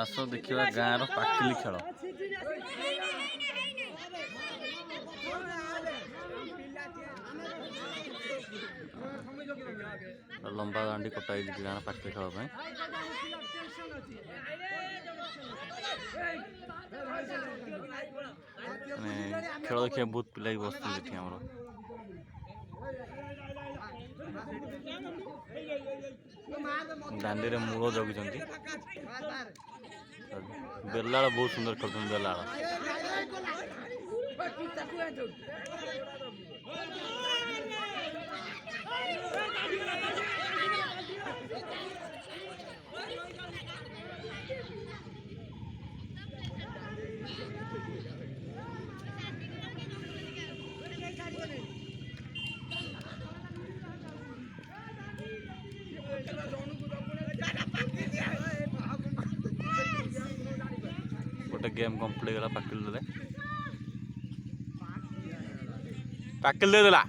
आस देखा गाँव पाकिली खेल लंबा दांडी कटाई गाँव पाकिली खेल खेल देखिए बहुत पिला बस दांडी रे मूल जगुंट बेलाड़ बहुत सुंदर खेल बेलाड़ गोटे गेम कंप्लीट गला पाकिल दे देला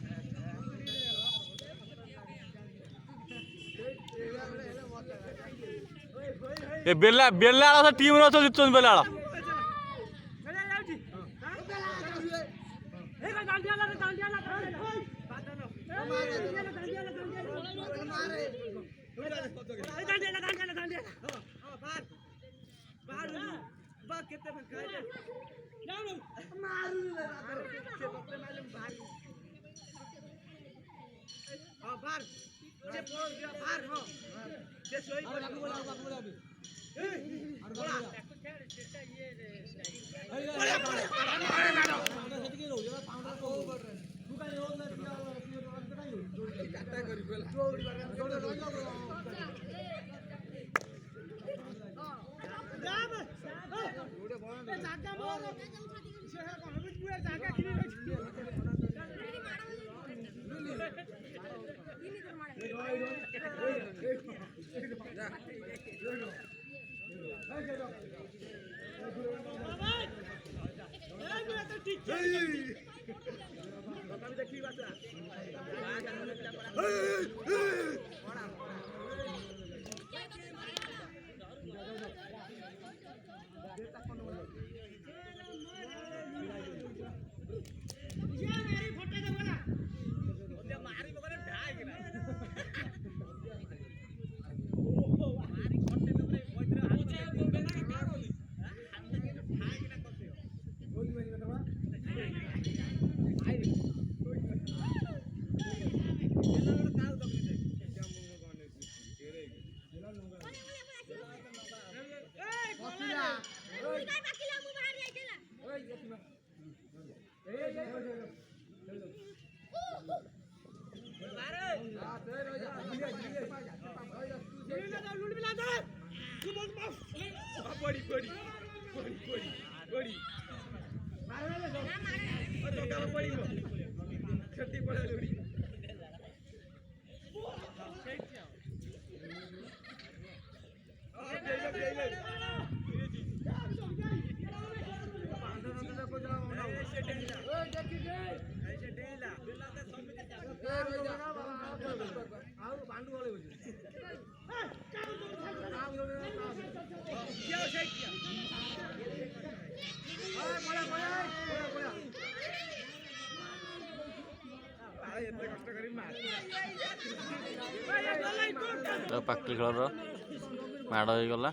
ए बेला बेला टीम रो जितन बेला पाकिली खेल माड़ हो गला